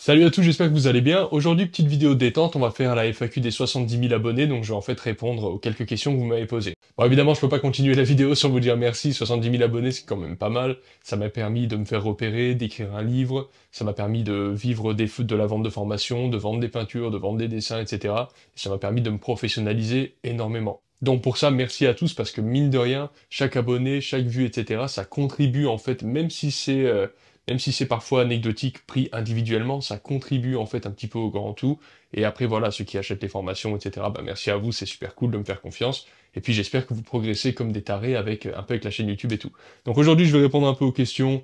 Salut à tous, j'espère que vous allez bien. Aujourd'hui, petite vidéo détente, on va faire la FAQ des 70 000 abonnés, donc je vais en fait répondre aux quelques questions que vous m'avez posées. Bon, évidemment, je peux pas continuer la vidéo sans vous dire merci, 70 000 abonnés, c'est quand même pas mal. Ça m'a permis de me faire repérer, d'écrire un livre, ça m'a permis de vivre de la vente de formation, de vendre des peintures, de vendre des dessins, etc. Et ça m'a permis de me professionnaliser énormément. Donc pour ça, merci à tous, parce que mine de rien, chaque abonné, chaque vue, etc., ça contribue en fait, même si c'est parfois anecdotique, pris individuellement, ça contribue en fait un petit peu au grand tout. Et après voilà, ceux qui achètent les formations, etc., bah merci à vous, c'est super cool de me faire confiance. Et puis j'espère que vous progressez comme des tarés avec un peu avec la chaîne YouTube et tout. Donc aujourd'hui, je vais répondre un peu aux questions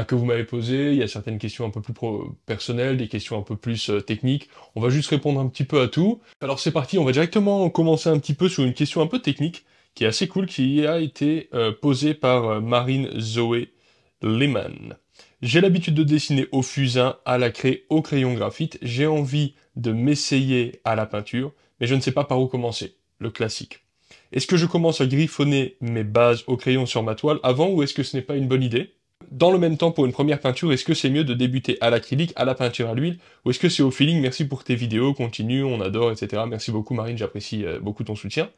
que vous m'avez posées. Il y a certaines questions un peu plus personnelles, des questions un peu plus techniques. On va juste répondre un petit peu à tout. Alors c'est parti, on va directement commencer un petit peu sur une question un peu technique, qui est assez cool, qui a été posée par Marine Zoé Lehmann. J'ai l'habitude de dessiner au fusain, à la craie, au crayon graphite. J'ai envie de m'essayer à la peinture, mais je ne sais pas par où commencer. Le classique. Est-ce que je commence à griffonner mes bases au crayon sur ma toile avant, ou est-ce que ce n'est pas une bonne idée? Dans le même temps, pour une première peinture, est-ce que c'est mieux de débuter à l'acrylique, à la peinture à l'huile, ou est-ce que c'est au feeling? Merci pour tes vidéos, continue, on adore, etc. Merci beaucoup Marine, j'apprécie beaucoup ton soutien.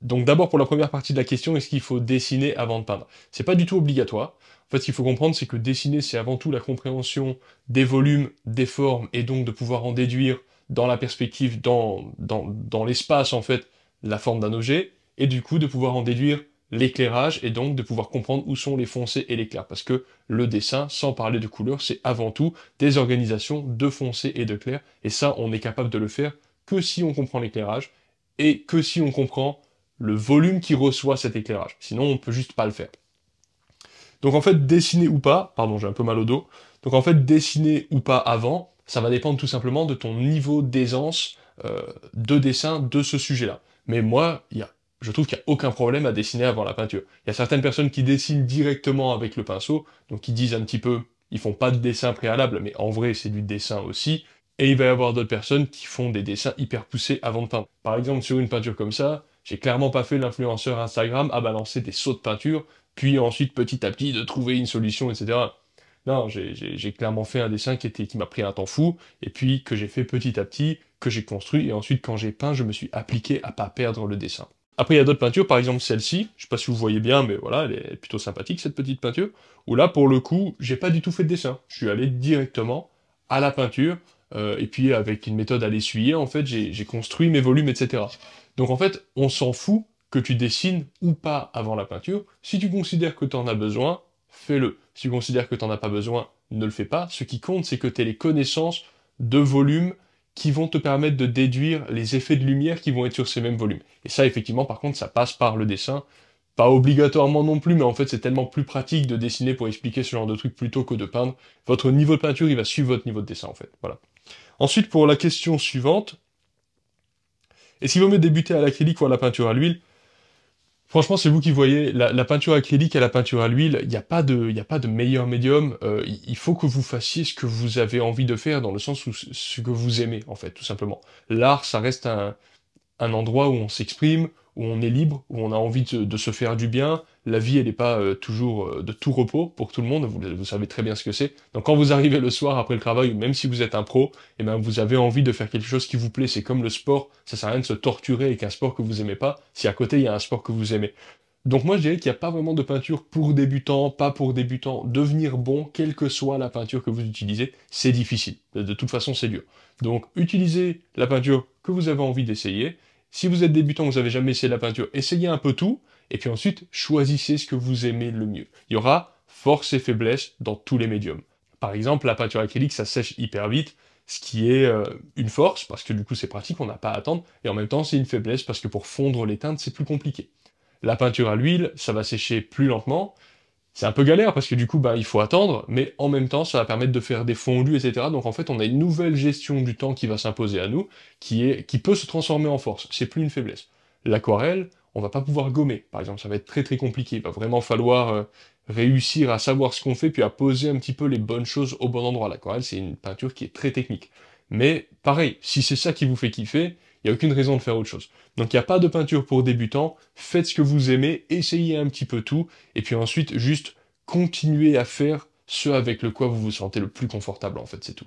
Donc d'abord pour la première partie de la question, est-ce qu'il faut dessiner avant de peindre? C'est pas du tout obligatoire. En fait, ce qu'il faut comprendre, c'est que dessiner, c'est avant tout la compréhension des volumes, des formes, et donc de pouvoir en déduire dans la perspective, dans l'espace, en fait, la forme d'un objet, et du coup de pouvoir en déduire l'éclairage, et donc de pouvoir comprendre où sont les foncés et les clairs. Parce que le dessin, sans parler de couleurs, c'est avant tout des organisations de foncés et de clairs, et ça, on est capable de le faire que si on comprend l'éclairage, et que si on comprend le volume qui reçoit cet éclairage. Sinon, on peut juste pas le faire. Donc en fait, dessiner ou pas, pardon, j'ai un peu mal au dos, donc en fait, dessiner ou pas avant, ça va dépendre tout simplement de ton niveau d'aisance de dessin de ce sujet-là. Mais moi, je trouve qu'il n'y a aucun problème à dessiner avant la peinture. Il y a certaines personnes qui dessinent directement avec le pinceau, donc qui disent un petit peu, ils font pas de dessin préalable, mais en vrai, c'est du dessin aussi. Et il va y avoir d'autres personnes qui font des dessins hyper poussés avant de peindre. Par exemple, sur une peinture comme ça, j'ai clairement pas fait l'influenceur Instagram à balancer des sauts de peinture, puis ensuite petit à petit de trouver une solution, etc. Non, j'ai clairement fait un dessin qui m'a pris un temps fou, et puis que j'ai fait petit à petit, que j'ai construit, et ensuite quand j'ai peint, je me suis appliqué à pas perdre le dessin. Après, il y a d'autres peintures, par exemple celle-ci, je sais pas si vous voyez bien, mais voilà, elle est plutôt sympathique cette petite peinture, où là, pour le coup, j'ai pas du tout fait de dessin. Je suis allé directement à la peinture, et puis avec une méthode à l'essuyer, en fait, j'ai construit mes volumes, etc. Donc en fait, on s'en fout que tu dessines ou pas avant la peinture. Si tu considères que tu en as besoin, fais-le. Si tu considères que tu n'en as pas besoin, ne le fais pas. Ce qui compte, c'est que tu aies les connaissances de volume qui vont te permettre de déduire les effets de lumière qui vont être sur ces mêmes volumes. Et ça, effectivement, par contre, ça passe par le dessin. Pas obligatoirement non plus, mais en fait, c'est tellement plus pratique de dessiner pour expliquer ce genre de truc plutôt que de peindre. Votre niveau de peinture, il va suivre votre niveau de dessin, en fait. Voilà. Ensuite, pour la question suivante, est-ce qu'il vaut mieux débuter à l'acrylique ou à la peinture à l'huile? Franchement, c'est vous qui voyez. La peinture acrylique et la peinture à l'huile, il y a pas de meilleur médium. Il faut que vous fassiez ce que vous avez envie de faire, dans le sens où ce que vous aimez, en fait, tout simplement. L'art, ça reste un endroit où on s'exprime, où on est libre, où on a envie de se faire du bien. La vie, elle n'est pas toujours de tout repos pour tout le monde, vous savez très bien ce que c'est. Donc quand vous arrivez le soir après le travail, ou même si vous êtes un pro, et ben vous avez envie de faire quelque chose qui vous plaît. C'est comme le sport, ça sert à rien de se torturer avec un sport que vous aimez pas, si à côté il y a un sport que vous aimez. Donc moi je dirais qu'il n'y a pas vraiment de peinture pour débutants, pas pour débutants. Devenir bon, quelle que soit la peinture que vous utilisez, c'est difficile. De toute façon, c'est dur. Donc utilisez la peinture que vous avez envie d'essayer. Si vous êtes débutant, vous n'avez jamais essayé la peinture, essayez un peu tout, et puis ensuite, choisissez ce que vous aimez le mieux. Il y aura force et faiblesse dans tous les médiums. Par exemple, la peinture acrylique, ça sèche hyper vite, ce qui est une force, parce que du coup c'est pratique, on n'a pas à attendre, et en même temps c'est une faiblesse, parce que pour fondre les teintes, c'est plus compliqué. La peinture à l'huile, ça va sécher plus lentement, c'est un peu galère parce que du coup, bah, il faut attendre, mais en même temps, ça va permettre de faire des fondus, etc. Donc en fait, on a une nouvelle gestion du temps qui va s'imposer à nous, qui peut se transformer en force. C'est plus une faiblesse. L'aquarelle, on va pas pouvoir gommer, par exemple, ça va être très très compliqué. Il va vraiment falloir réussir à savoir ce qu'on fait, puis à poser un petit peu les bonnes choses au bon endroit. L'aquarelle, c'est une peinture qui est très technique. Mais pareil, si c'est ça qui vous fait kiffer, il n'y a aucune raison de faire autre chose. Donc il n'y a pas de peinture pour débutants, faites ce que vous aimez, essayez un petit peu tout, et puis ensuite juste continuez à faire ce avec le quoi vous vous sentez le plus confortable en fait, c'est tout.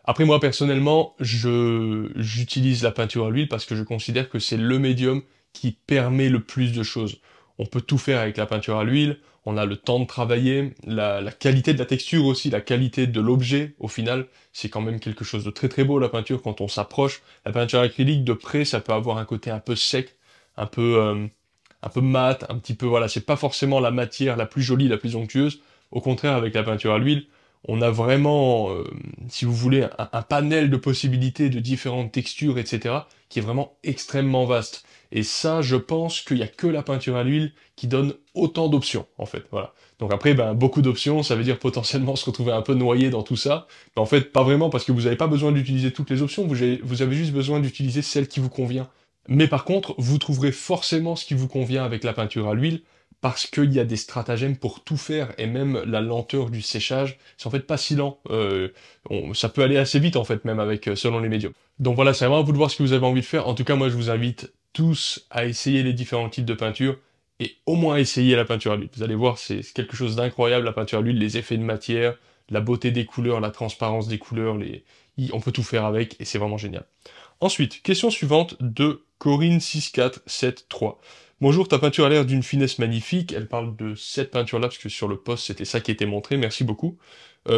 Après moi personnellement, j'utilise la peinture à l'huile parce que je considère que c'est le médium qui permet le plus de choses. On peut tout faire avec la peinture à l'huile, on a le temps de travailler, la qualité de la texture aussi, la qualité de l'objet au final, c'est quand même quelque chose de très très beau la peinture quand on s'approche. La peinture acrylique de près, ça peut avoir un côté un peu sec, un peu, euh, un peu mat, un petit peu, voilà, c'est pas forcément la matière la plus jolie, la plus onctueuse. Au contraire, avec la peinture à l'huile, on a vraiment, si vous voulez, un panel de possibilités de différentes textures, etc., qui est vraiment extrêmement vaste. Et ça, je pense qu'il n'y a que la peinture à l'huile qui donne autant d'options, en fait, voilà. Donc après, ben, beaucoup d'options, ça veut dire potentiellement se retrouver un peu noyé dans tout ça, mais en fait, pas vraiment, parce que vous n'avez pas besoin d'utiliser toutes les options, vous avez juste besoin d'utiliser celle qui vous convient. Mais par contre, vous trouverez forcément ce qui vous convient avec la peinture à l'huile, parce qu'il y a des stratagèmes pour tout faire, et même la lenteur du séchage, c'est en fait pas si lent. Ça peut aller assez vite en fait, même avec selon les médiums. Donc voilà, c'est vraiment à vous de voir ce que vous avez envie de faire. En tout cas, moi je vous invite tous à essayer les différents types de peinture, et au moins essayer la peinture à l'huile. Vous allez voir, c'est quelque chose d'incroyable, la peinture à l'huile, les effets de matière, la beauté des couleurs, la transparence des couleurs, on peut tout faire avec, et c'est vraiment génial. Ensuite, question suivante de Corinne6473. Bonjour, ta peinture a l'air d'une finesse magnifique. Elle parle de cette peinture-là, parce que sur le post, c'était ça qui était montré. Merci beaucoup.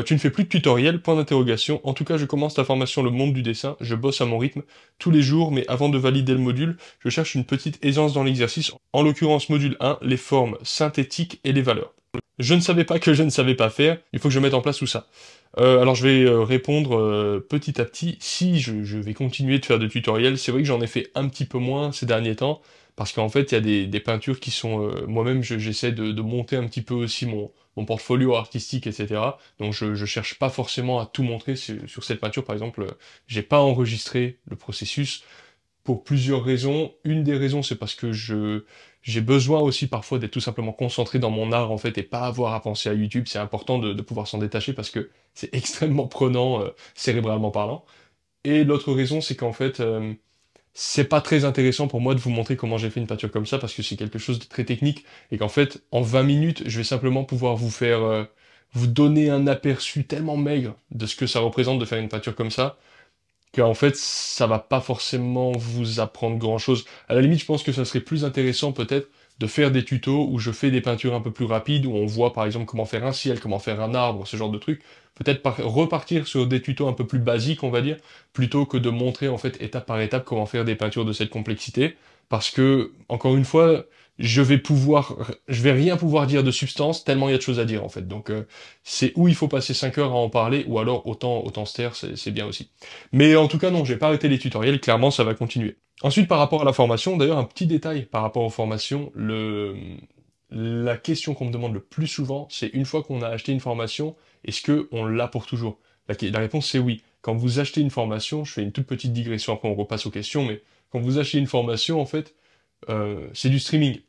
Tu ne fais plus de tutoriel, point d'interrogation. En tout cas, je commence ta formation Le Monde du Dessin. Je bosse à mon rythme tous les jours, mais avant de valider le module, je cherche une petite aisance dans l'exercice. En l'occurrence, module 1, les formes synthétiques et les valeurs. Je ne savais pas que je ne savais pas faire. Il faut que je mette en place tout ça. Alors je vais répondre petit à petit. Si je vais continuer de faire des tutoriels, c'est vrai que j'en ai fait un petit peu moins ces derniers temps, parce qu'en fait il y a des peintures qui sont... moi-même j'essaie de monter un petit peu aussi mon portfolio artistique, etc. Donc je cherche pas forcément à tout montrer sur cette peinture, par exemple, j'ai pas enregistré le processus, pour plusieurs raisons. Une des raisons, c'est parce que j'ai besoin aussi parfois d'être tout simplement concentré dans mon art, en fait, et pas avoir à penser à YouTube. C'est important de pouvoir s'en détacher parce que c'est extrêmement prenant, cérébralement parlant. Et l'autre raison, c'est qu'en fait, c'est pas très intéressant pour moi de vous montrer comment j'ai fait une peinture comme ça parce que c'est quelque chose de très technique et qu'en fait, en 20 minutes, je vais simplement pouvoir vous faire, vous donner un aperçu tellement maigre de ce que ça représente de faire une peinture comme ça, qu'en fait, ça va pas forcément vous apprendre grand-chose. À la limite, je pense que ça serait plus intéressant peut-être de faire des tutos où je fais des peintures un peu plus rapides, où on voit par exemple comment faire un ciel, comment faire un arbre, ce genre de trucs. Peut-être repartir sur des tutos un peu plus basiques, on va dire, plutôt que de montrer en fait étape par étape comment faire des peintures de cette complexité. Parce que, encore une fois, je vais rien pouvoir dire de substance, tellement il y a de choses à dire en fait. Donc c'est où il faut passer 5 heures à en parler, ou alors autant se taire, c'est bien aussi. Mais en tout cas, non, j'ai pas arrêté les tutoriels, clairement, ça va continuer. Ensuite, par rapport à la formation, d'ailleurs, un petit détail par rapport aux formations, la question qu'on me demande le plus souvent, c'est une fois qu'on a acheté une formation, est-ce que on l'a pour toujours? La réponse, c'est oui. Quand vous achetez une formation, je fais une toute petite digression, après on repasse aux questions, mais quand vous achetez une formation, en fait, c'est du streaming.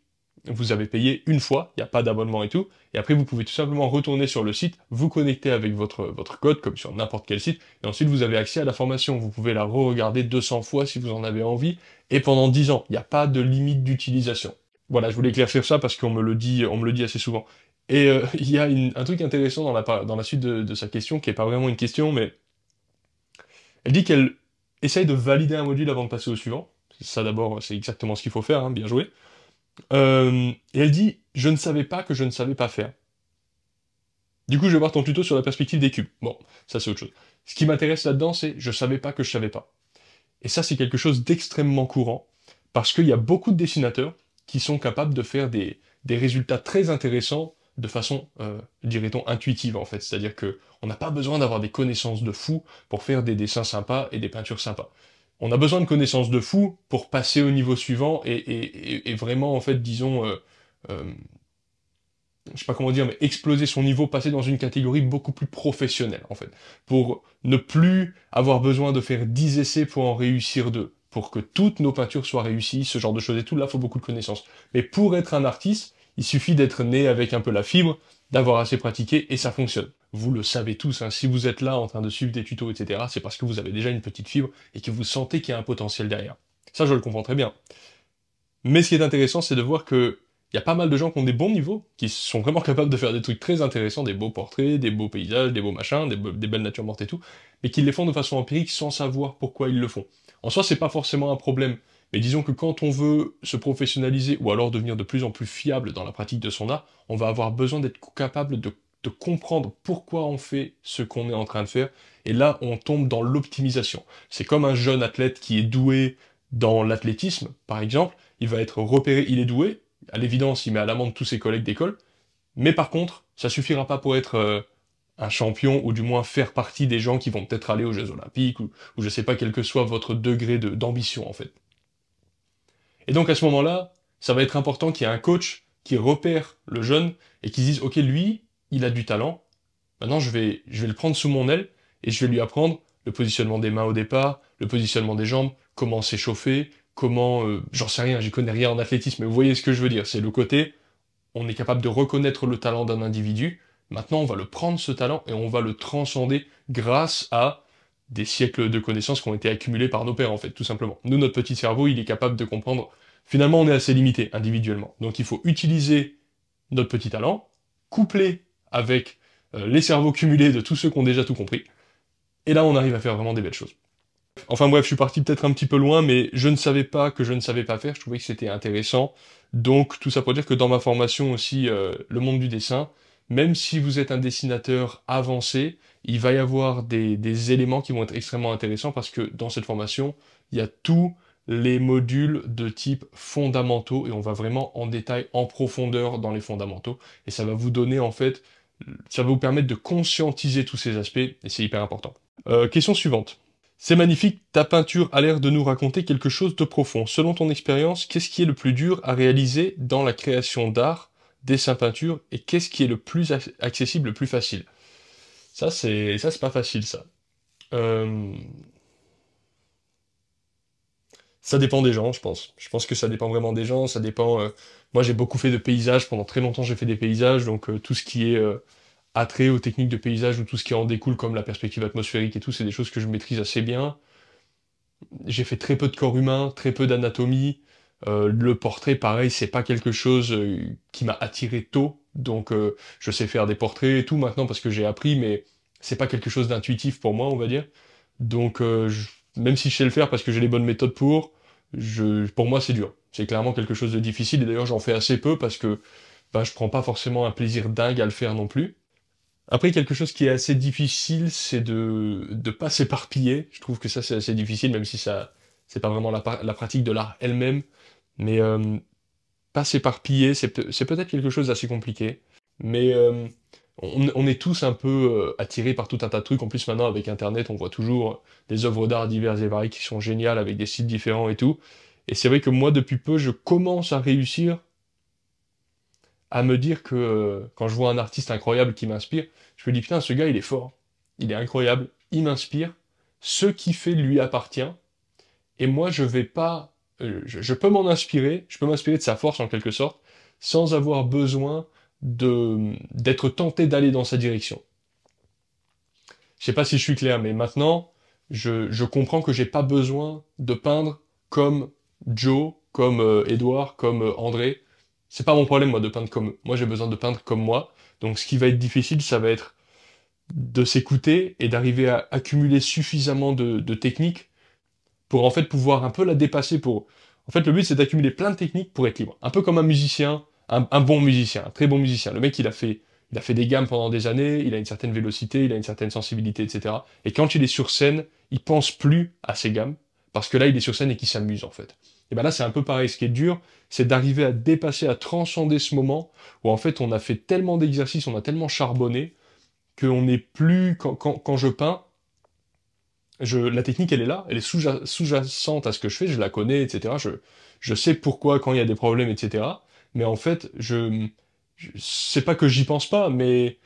Vous avez payé une fois, il n'y a pas d'abonnement et tout, et après vous pouvez tout simplement retourner sur le site, vous connecter avec votre code, comme sur n'importe quel site, et ensuite vous avez accès à la formation. Vous pouvez la re-regarder 200 fois si vous en avez envie, et pendant 10 ans. Il n'y a pas de limite d'utilisation. Voilà, je voulais éclaircir ça parce qu'on me le dit assez souvent. Et il y a un truc intéressant dans la suite de sa question, qui est pas vraiment une question, mais elle dit qu'elle essaye de valider un module avant de passer au suivant. Ça d'abord, c'est exactement ce qu'il faut faire, hein, bien joué. Et elle dit, je ne savais pas que je ne savais pas faire. Du coup, je vais voir ton tuto sur la perspective des cubes. Bon, ça c'est autre chose. Ce qui m'intéresse là-dedans, c'est je savais pas que je savais pas. Et ça, c'est quelque chose d'extrêmement courant, parce qu'il y a beaucoup de dessinateurs qui sont capables de faire des résultats très intéressants de façon, dirait-on, intuitive en fait. C'est-à-dire que on n'a pas besoin d'avoir des connaissances de fou pour faire des dessins sympas et des peintures sympas. On a besoin de connaissances de fou pour passer au niveau suivant et vraiment, en fait, disons, euh, je sais pas comment dire, mais exploser son niveau, passer dans une catégorie beaucoup plus professionnelle, en fait. Pour ne plus avoir besoin de faire 10 essais pour en réussir 2. Pour que toutes nos peintures soient réussies, ce genre de choses et tout, là, il faut beaucoup de connaissances. Mais pour être un artiste, il suffit d'être né avec un peu la fibre, d'avoir assez pratiqué, et ça fonctionne. Vous le savez tous, hein, si vous êtes là en train de suivre des tutos, etc., c'est parce que vous avez déjà une petite fibre, et que vous sentez qu'il y a un potentiel derrière. Ça, je le comprends très bien. Mais ce qui est intéressant, c'est de voir que il y a pas mal de gens qui ont des bons niveaux, qui sont vraiment capables de faire des trucs très intéressants, des beaux portraits, des beaux paysages, des beaux machins, des belles natures mortes et tout, mais qui les font de façon empirique sans savoir pourquoi ils le font. En soi, c'est pas forcément un problème, mais disons que quand on veut se professionnaliser ou alors devenir de plus en plus fiable dans la pratique de son art, on va avoir besoin d'être capable de comprendre pourquoi on fait ce qu'on est en train de faire, et là, on tombe dans l'optimisation. C'est comme un jeune athlète qui est doué dans l'athlétisme, par exemple, il va être repéré, il est doué, à l'évidence, il met à l'amende tous ses collègues d'école, mais par contre, ça suffira pas pour être un champion, ou du moins faire partie des gens qui vont peut-être aller aux Jeux Olympiques, ou je sais pas, quel que soit votre degré d'ambition, en fait. Et donc à ce moment-là, ça va être important qu'il y ait un coach qui repère le jeune, et qui se dise, ok, lui, il a du talent, maintenant je vais le prendre sous mon aile, et je vais lui apprendre le positionnement des mains au départ, le positionnement des jambes, comment s'échauffer, comment... j'en sais rien, j'y connais rien en athlétisme, mais vous voyez ce que je veux dire, c'est le côté, on est capable de reconnaître le talent d'un individu, maintenant on va le prendre ce talent et on va le transcender grâce à des siècles de connaissances qui ont été accumulés par nos pères en fait, tout simplement. Nous, notre petit cerveau, il est capable de comprendre, finalement on est assez limité individuellement, donc il faut utiliser notre petit talent, couplé avec les cerveaux cumulés de tous ceux qui ont déjà tout compris, et là on arrive à faire vraiment des belles choses. Enfin bref, je suis parti peut-être un petit peu loin, mais je ne savais pas que je ne savais pas faire, je trouvais que c'était intéressant. Donc tout ça pour dire que dans ma formation aussi, le monde du dessin, même si vous êtes un dessinateur avancé, il va y avoir des éléments qui vont être extrêmement intéressants parce que dans cette formation, il y a tous les modules de type fondamentaux et on va vraiment en détail, en profondeur dans les fondamentaux. Et ça va vous donner en fait, ça va vous permettre de conscientiser tous ces aspects et c'est hyper important. Question suivante. C'est magnifique, ta peinture a l'air de nous raconter quelque chose de profond. Selon ton expérience, qu'est-ce qui est le plus dur à réaliser dans la création d'art, dessin, peinture, et qu'est-ce qui est le plus accessible, le plus facile? Ça c'est pas facile, ça. Euh, Ça dépend des gens, je pense. Je pense que ça dépend vraiment des gens, ça dépend... Moi, j'ai beaucoup fait de paysages, pendant très longtemps, j'ai fait des paysages, donc tout ce qui est attrait aux techniques de paysage, ou tout ce qui en découle, comme la perspective atmosphérique et tout, c'est des choses que je maîtrise assez bien. J'ai fait très peu de corps humain, très peu d'anatomie. Le portrait, pareil, c'est pas quelque chose qui m'a attiré tôt. Donc, je sais faire des portraits et tout maintenant parce que j'ai appris, mais c'est pas quelque chose d'intuitif pour moi, on va dire. Donc, même si je sais le faire parce que j'ai les bonnes méthodes pour moi, c'est dur. C'est clairement quelque chose de difficile. Et d'ailleurs, j'en fais assez peu parce que bah, je prends pas forcément un plaisir dingue à le faire non plus. Après, quelque chose qui est assez difficile, c'est de pas s'éparpiller. Je trouve que ça, c'est assez difficile, même si ça, c'est pas vraiment la pratique de l'art elle-même. Mais pas s'éparpiller, c'est peut-être quelque chose d'assez compliqué. Mais on est tous un peu attirés par tout un tas de trucs. En plus, maintenant, avec Internet, on voit toujours des œuvres d'art diverses et variées qui sont géniales, avec des sites différents et tout. Et c'est vrai que moi, depuis peu, je commence à réussir à me dire que quand je vois un artiste incroyable qui m'inspire, je me dis putain, ce gars il est fort, il est incroyable, il m'inspire, ce qu'il fait lui appartient, et moi je vais pas, je peux m'en inspirer, je peux m'inspirer de sa force en quelque sorte, sans avoir besoin d'être tenté d'aller dans sa direction. Je sais pas si je suis clair, mais maintenant, je comprends que j'ai pas besoin de peindre comme Joe, comme Edouard, comme André. C'est pas mon problème, moi, de peindre comme eux. Moi, j'ai besoin de peindre comme moi. Donc, ce qui va être difficile, ça va être de s'écouter et d'arriver à accumuler suffisamment de techniques pour, en fait, pouvoir un peu la dépasser pour... En fait, le but, c'est d'accumuler plein de techniques pour être libre. Un peu comme un musicien, un bon musicien, un très bon musicien. Le mec, il a fait des gammes pendant des années, il a une certaine vélocité, il a une certaine sensibilité, etc. Et quand il est sur scène, il pense plus à ses gammes, parce que là, il est sur scène et qu'il s'amuse, en fait. Et ben là, c'est un peu pareil. Ce qui est dur, c'est d'arriver à dépasser, à transcender ce moment où, en fait, on a fait tellement d'exercices, on a tellement charbonné, qu'on n'est plus... Quand je peins, la technique, elle est là, elle est sous-jacente à ce que je fais, je la connais, etc. Je sais pourquoi, quand il y a des problèmes, etc. Mais en fait, c'est pas que j'y pense pas, mais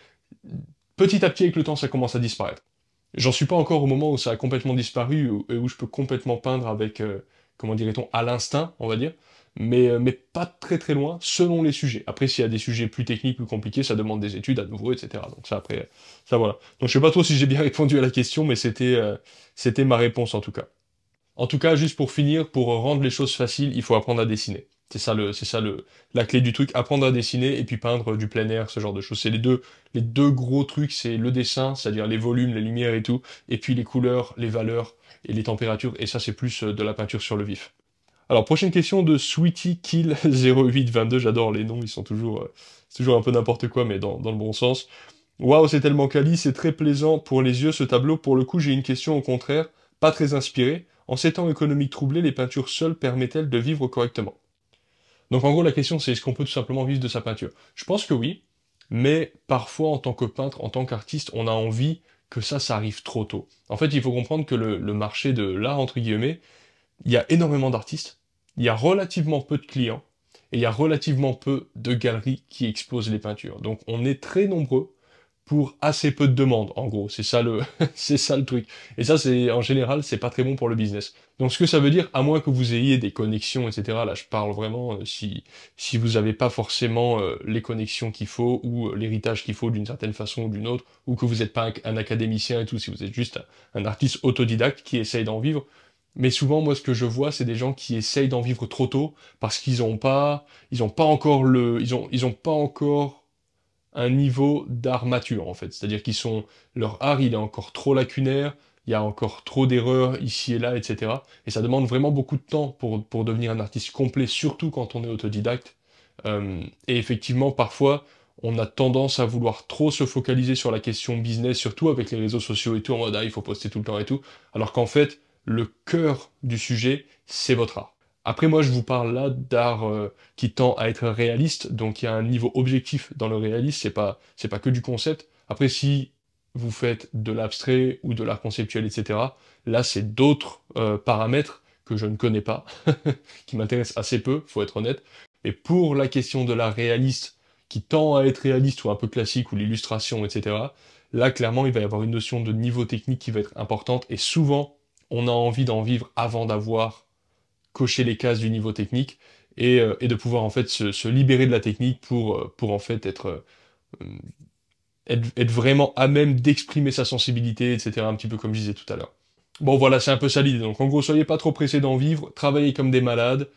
petit à petit, avec le temps, ça commence à disparaître. J'en suis pas encore au moment où ça a complètement disparu, où je peux complètement peindre avec, comment dirait-on, à l'instinct, on va dire, mais pas très très loin, selon les sujets. Après, s'il y a des sujets plus techniques, plus compliqués, ça demande des études à nouveau, etc. Donc ça, après, ça voilà. Donc je sais pas trop si j'ai bien répondu à la question, mais c'était ma réponse en tout cas. En tout cas, juste pour finir, pour rendre les choses faciles, il faut apprendre à dessiner. La clé du truc, apprendre à dessiner et puis peindre du plein air, ce genre de choses. C'est les deux gros trucs, c'est le dessin, c'est-à-dire les volumes, les lumières et tout, et puis les couleurs, les valeurs et les températures, et ça c'est plus de la peinture sur le vif. Alors, prochaine question de Sweetie Kill 0822, j'adore les noms, ils sont c'est toujours un peu n'importe quoi, mais dans le bon sens. Waouh, c'est tellement quali, c'est très plaisant pour les yeux ce tableau. Pour le coup, j'ai une question au contraire, pas très inspirée. En ces temps économiques troublés, les peintures seules permettent-elles de vivre correctement? Donc en gros, la question c'est est-ce qu'on peut tout simplement vivre de sa peinture? Je pense que oui, mais parfois en tant que peintre, en tant qu'artiste, on a envie que ça arrive trop tôt. En fait, il faut comprendre que le marché de l'art, entre guillemets, il y a énormément d'artistes, il y a relativement peu de clients, et il y a relativement peu de galeries qui exposent les peintures. Donc on est très nombreux pour assez peu de demandes, en gros. C'est ça c'est ça le truc. Et ça, en général, c'est pas très bon pour le business. Donc ce que ça veut dire, à moins que vous ayez des connexions, etc. Là, je parle vraiment si vous n'avez pas forcément les connexions qu'il faut ou l'héritage qu'il faut d'une certaine façon ou d'une autre, ou que vous n'êtes pas un académicien et tout, si vous êtes juste un artiste autodidacte qui essaye d'en vivre. Mais souvent, moi, ce que je vois, c'est des gens qui essayent d'en vivre trop tôt parce ils ont pas encore ils ont pas encore un niveau d'art mature, en fait. C'est-à-dire leur art, il est encore trop lacunaire, il y a encore trop d'erreurs ici et là, etc. Et ça demande vraiment beaucoup de temps pour devenir un artiste complet, surtout quand on est autodidacte. Et effectivement, parfois, on a tendance à vouloir trop se focaliser sur la question business, surtout avec les réseaux sociaux et tout, en mode, ah, il faut poster tout le temps et tout, alors qu'en fait, le cœur du sujet, c'est votre art. Après, moi, je vous parle là d'art qui tend à être réaliste, donc il y a un niveau objectif dans le réalisme, c'est pas que du concept. Après, si vous faites de l'abstrait ou de l'art conceptuel, etc., là, c'est d'autres paramètres que je ne connais pas, qui m'intéressent assez peu, faut être honnête. Et pour la question de l'art réaliste, qui tend à être réaliste ou un peu classique, ou l'illustration, etc., là, clairement, il va y avoir une notion de niveau technique qui va être importante, et souvent, on a envie d'en vivre avant d'avoir coché les cases du niveau technique, et de pouvoir en fait se libérer de la technique pour en fait être vraiment à même d'exprimer sa sensibilité, etc., un petit peu comme je disais tout à l'heure. Bon voilà, c'est un peu ça l'idée. Donc en gros, soyez pas trop pressés d'en vivre, travaillez comme des malades,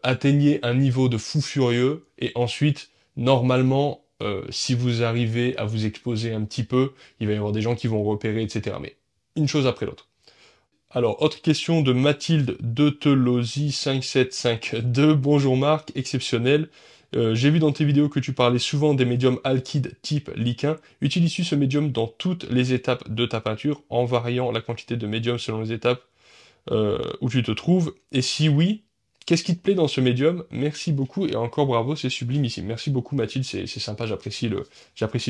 atteignez un niveau de fou furieux, et ensuite, normalement, si vous arrivez à vous exposer un petit peu, il va y avoir des gens qui vont repérer, etc. Mais une chose après l'autre. Alors, autre question de Mathilde Deutelosi 5752. Bonjour Marc, exceptionnel. J'ai vu dans tes vidéos que tu parlais souvent des médiums alkydes type liquin. Utilises-tu ce médium dans toutes les étapes de ta peinture, en variant la quantité de médium selon les étapes où tu te trouves? Et si oui, qu'est-ce qui te plaît dans ce médium? Merci beaucoup et encore bravo, c'est sublime ici. Merci beaucoup Mathilde, c'est sympa, j'apprécie le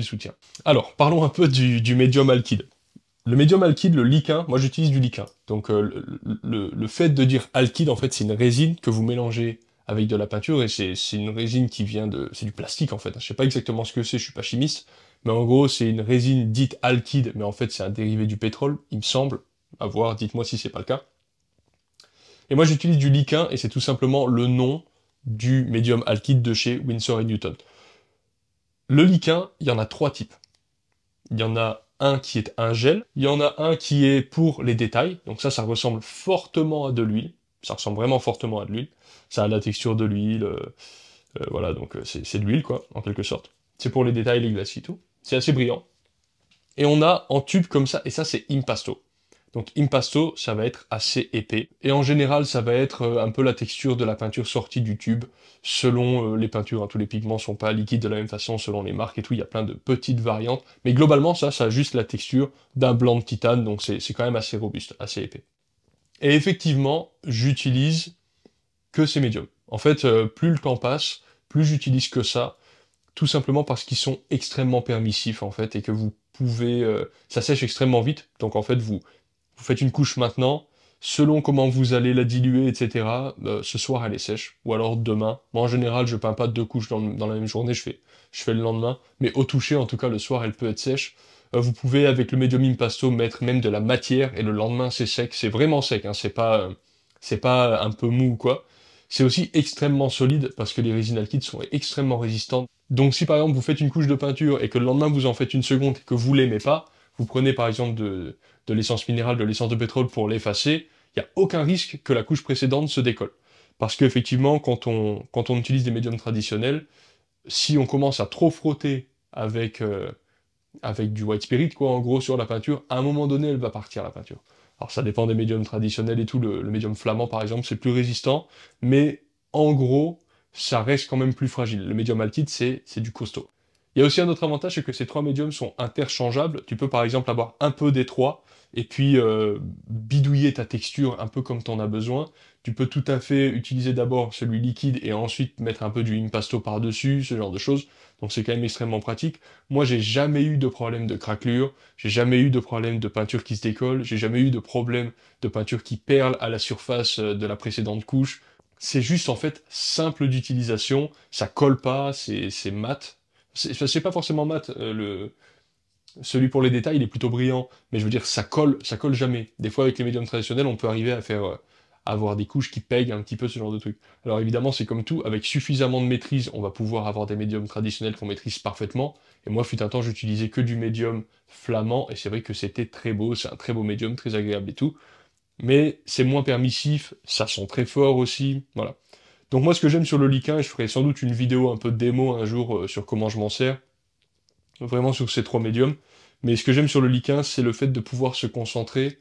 soutien. Alors, parlons un peu du médium alkyd. Le médium alkyd, le liquin, moi j'utilise du liquin. Donc le fait de dire alkyd, en fait, c'est une résine que vous mélangez avec de la peinture, et c'est une résine qui vient de... C'est du plastique, en fait. Je sais pas exactement ce que c'est, je suis pas chimiste, mais en gros, c'est une résine dite alkyd, mais en fait, c'est un dérivé du pétrole, il me semble. À voir, dites-moi si c'est pas le cas. Et moi, j'utilise du liquin, et c'est tout simplement le nom du médium alkyd de chez Winsor & Newton. Le liquin, il y en a trois types. Il y en a un qui est un gel, il y en a un qui est pour les détails, donc ça ressemble fortement à de l'huile, ça ressemble vraiment fortement à de l'huile, ça a la texture de l'huile, voilà, donc c'est de l'huile, quoi, en quelque sorte. C'est pour les détails, les glacis et tout, c'est assez brillant. Et on a en tube comme ça, et ça c'est impasto. Donc impasto, ça va être assez épais. Et en général, ça va être un peu la texture de la peinture sortie du tube, selon les peintures. Hein. Tous les pigments sont pas liquides de la même façon, selon les marques et tout. Il y a plein de petites variantes. Mais globalement, ça a juste la texture d'un blanc de titane, donc c'est quand même assez robuste, assez épais. Et effectivement, j'utilise que ces médiums. En fait, plus le temps passe, plus j'utilise que ça, tout simplement parce qu'ils sont extrêmement permissifs, en fait, et que vous pouvez... ça sèche extrêmement vite, donc en fait, vous faites une couche maintenant, selon comment vous allez la diluer, etc., ce soir elle est sèche, ou alors demain. Moi en général je peins pas deux couches dans la même journée, je fais le lendemain, mais au toucher en tout cas le soir elle peut être sèche. Vous pouvez avec le médium impasto mettre même de la matière, et le lendemain c'est sec, c'est vraiment sec, hein, c'est pas un peu mou ou quoi. C'est aussi extrêmement solide, parce que les résines alkydes sont extrêmement résistantes. Donc si par exemple vous faites une couche de peinture, et que le lendemain vous en faites une seconde, et que vous l'aimez pas, vous prenez par exemple de l'essence minérale, de l'essence de pétrole pour l'effacer, il n'y a aucun risque que la couche précédente se décolle. Parce qu'effectivement, quand on utilise des médiums traditionnels, si on commence à trop frotter avec du white spirit, quoi, en gros, sur la peinture, à un moment donné, elle va partir, la peinture. Alors ça dépend des médiums traditionnels et tout, le médium flamand, par exemple, c'est plus résistant, mais en gros, ça reste quand même plus fragile. Le médium altite, c'est du costaud. Il y a aussi un autre avantage, c'est que ces trois médiums sont interchangeables. Tu peux par exemple avoir un peu des trois, et puis bidouiller ta texture un peu comme tu en as besoin. Tu peux tout à fait utiliser d'abord celui liquide et ensuite mettre un peu du impasto par-dessus, ce genre de choses. Donc c'est quand même extrêmement pratique. Moi, j'ai jamais eu de problème de craquelure, j'ai jamais eu de problème de peinture qui se décolle, j'ai jamais eu de problème de peinture qui perle à la surface de la précédente couche. C'est juste en fait simple d'utilisation, ça colle pas, c'est mat. C'est pas forcément mat, celui pour les détails il est plutôt brillant, mais je veux dire ça colle jamais. Des fois avec les médiums traditionnels on peut arriver à faire avoir des couches qui pèguent un petit peu ce genre de truc. Alors évidemment c'est comme tout, avec suffisamment de maîtrise on va pouvoir avoir des médiums traditionnels qu'on maîtrise parfaitement, et moi fut un temps j'utilisais que du médium flamand, et c'est vrai que c'était très beau, c'est un très beau médium, très agréable et tout, mais c'est moins permissif, ça sent très fort aussi, voilà. Donc moi ce que j'aime sur le Liquin, et je ferai sans doute une vidéo un peu de démo un jour sur comment je m'en sers, vraiment sur ces trois médiums, mais ce que j'aime sur le Liquin, c'est le fait de pouvoir se concentrer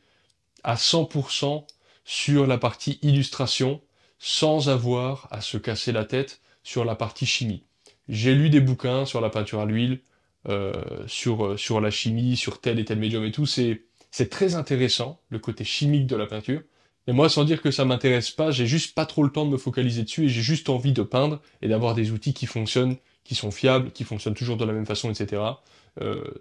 à 100% sur la partie illustration, sans avoir à se casser la tête sur la partie chimie. J'ai lu des bouquins sur la peinture à l'huile, sur la chimie, sur tel et tel médium et tout, c'est très intéressant, le côté chimique de la peinture, mais moi, sans dire que ça m'intéresse pas, j'ai juste pas trop le temps de me focaliser dessus, et j'ai juste envie de peindre, et d'avoir des outils qui fonctionnent, qui sont fiables, qui fonctionnent toujours de la même façon, etc.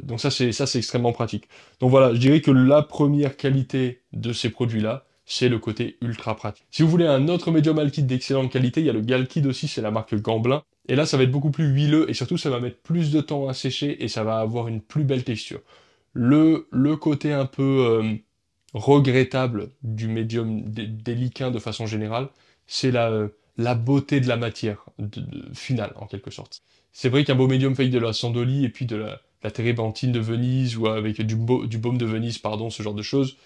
Donc ça c'est extrêmement pratique. Donc voilà, je dirais que la première qualité de ces produits-là, c'est le côté ultra pratique. Si vous voulez un autre médium alkyd d'excellente qualité, il y a le Galkyd aussi, c'est la marque Gamblin. Et là, ça va être beaucoup plus huileux, et surtout, ça va mettre plus de temps à sécher, et ça va avoir une plus belle texture. Le côté un peu regrettable du médium des liquins de façon générale, c'est la beauté de la matière finale, en quelque sorte. C'est vrai qu'un beau médium fait avec de la sandolie et puis de la térébenthine de Venise, ou avec du baume de Venise, pardon, ce genre de choses,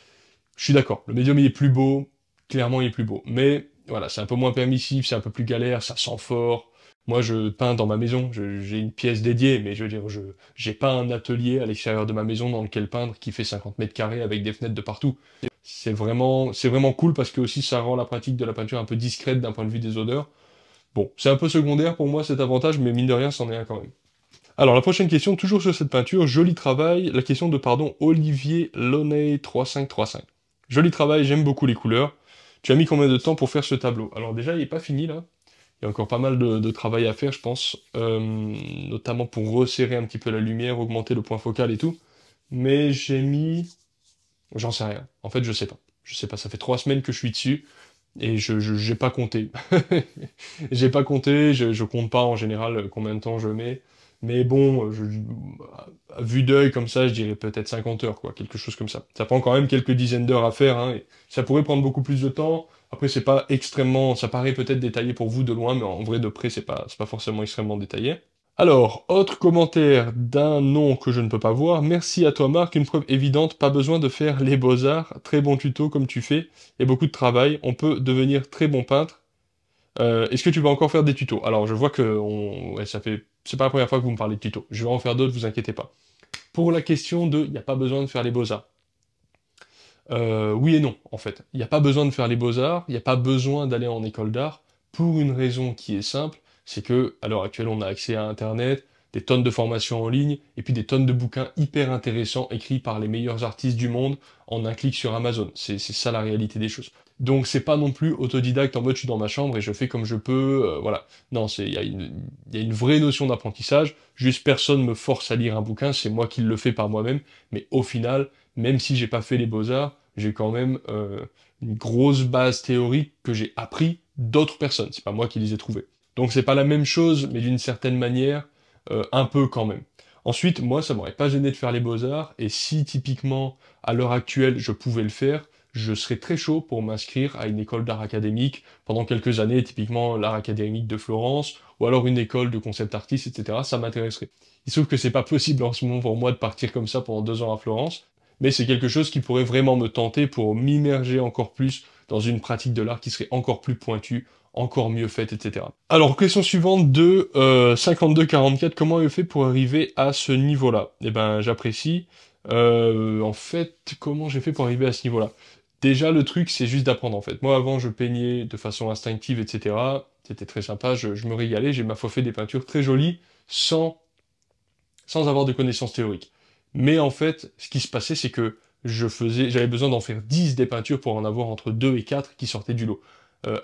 je suis d'accord, le médium il est plus beau, clairement il est plus beau, mais voilà, c'est un peu moins permissif, c'est un peu plus galère, ça sent fort. Moi je peins dans ma maison, j'ai une pièce dédiée, mais je veux dire, j'ai pas un atelier à l'extérieur de ma maison dans lequel peindre qui fait 50 mètres carrés avec des fenêtres de partout. C'est vraiment cool parce que aussi ça rend la pratique de la peinture un peu discrète d'un point de vue des odeurs. Bon, c'est un peu secondaire pour moi cet avantage, mais mine de rien c'en est un quand même. Alors la prochaine question, toujours sur cette peinture, joli travail, la question de, pardon, Olivier Launay 3535. Joli travail, j'aime beaucoup les couleurs. Tu as mis combien de temps pour faire ce tableau? Alors déjà, il n'est pas fini là. Il y a encore pas mal de travail à faire, je pense. Notamment pour resserrer un petit peu la lumière, augmenter le point focal et tout. Mais j'ai mis... J'en sais rien. En fait, je sais pas. Je sais pas, ça fait 3 semaines que je suis dessus. Et j'ai pas compté. J'ai pas compté, je compte pas en général combien de temps je mets. Mais bon, à vue d'œil comme ça, je dirais peut-être 50 heures, quoi, quelque chose comme ça. Ça prend quand même quelques dizaines d'heures à faire, hein, et ça pourrait prendre beaucoup plus de temps. Après, c'est pas extrêmement, ça paraît peut-être détaillé pour vous de loin, mais en vrai de près, c'est pas forcément extrêmement détaillé. Alors, autre commentaire d'un nom que je ne peux pas voir. Merci à toi Marc, une preuve évidente, pas besoin de faire les beaux-arts. Très bon tuto comme tu fais, et beaucoup de travail. On peut devenir très bon peintre. Est-ce que tu vas encore faire des tutos? Alors, je vois que ouais, c'est pas la première fois que vous me parlez de tutos. Je vais en faire d'autres, vous inquiétez pas. Pour la question de, il n'y a pas besoin de faire les beaux-arts. Oui et non, en fait. Il n'y a pas besoin de faire les beaux-arts, il n'y a pas besoin d'aller en école d'art, pour une raison qui est simple, c'est que, à l'heure actuelle, on a accès à Internet, des tonnes de formations en ligne, et puis des tonnes de bouquins hyper intéressants écrits par les meilleurs artistes du monde en un clic sur Amazon. C'est ça la réalité des choses. Donc c'est pas non plus autodidacte en mode je suis dans ma chambre et je fais comme je peux, voilà. Non, il y a une vraie notion d'apprentissage, juste personne me force à lire un bouquin, c'est moi qui le fais par moi-même, mais au final, même si j'ai pas fait les beaux-arts, j'ai quand même une grosse base théorique que j'ai appris d'autres personnes, c'est pas moi qui les ai trouvées. Donc c'est pas la même chose, mais d'une certaine manière, un peu quand même. Ensuite, moi, ça m'aurait pas gêné de faire les beaux-arts, et si typiquement, à l'heure actuelle, je pouvais le faire, je serais très chaud pour m'inscrire à une école d'art académique pendant quelques années, typiquement l'art académique de Florence, ou alors une école de concept artiste, etc. Ça m'intéresserait. Il se trouve que c'est pas possible en ce moment pour moi de partir comme ça pendant 2 ans à Florence, mais c'est quelque chose qui pourrait vraiment me tenter pour m'immerger encore plus dans une pratique de l'art qui serait encore plus pointue, encore mieux faite, etc. Alors, question suivante de 52-44, comment elle fait pour arriver à ce niveau-là? Eh ben, j'apprécie. En fait, comment j'ai fait pour arriver à ce niveau-là? Déjà, le truc, c'est juste d'apprendre, en fait. Moi, avant, je peignais de façon instinctive, etc. C'était très sympa, je me régalais, j'ai ma foi fait des peintures très jolies, sans avoir de connaissances théoriques. Mais en fait, ce qui se passait, c'est que j'avais besoin d'en faire 10 des peintures pour en avoir entre 2 et 4 qui sortaient du lot.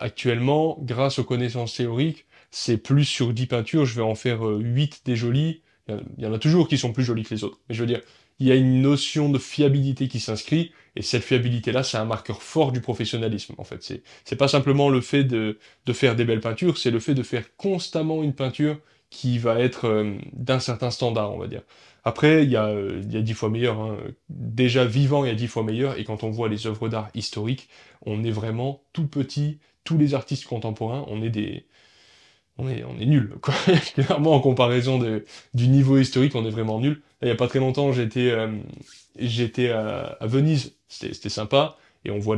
Actuellement, grâce aux connaissances théoriques, c'est plus sur 10 peintures, je vais en faire 8 des jolies. Il y en a toujours qui sont plus jolies que les autres. Mais je veux dire, il y a une notion de fiabilité qui s'inscrit, et cette fiabilité-là, c'est un marqueur fort du professionnalisme, en fait. C'est pas simplement le fait de faire des belles peintures, c'est le fait de faire constamment une peinture qui va être d'un certain standard, on va dire. Après, il y a 10 fois meilleur, hein. Déjà vivant, il y a 10 fois meilleur, et quand on voit les œuvres d'art historiques, on est vraiment tout petit, tous les artistes contemporains, on est nuls, quoi. Clairement, en comparaison du niveau historique, on est vraiment nuls. Il y a pas très longtemps, j'étais à Venise, c'était sympa, et on voit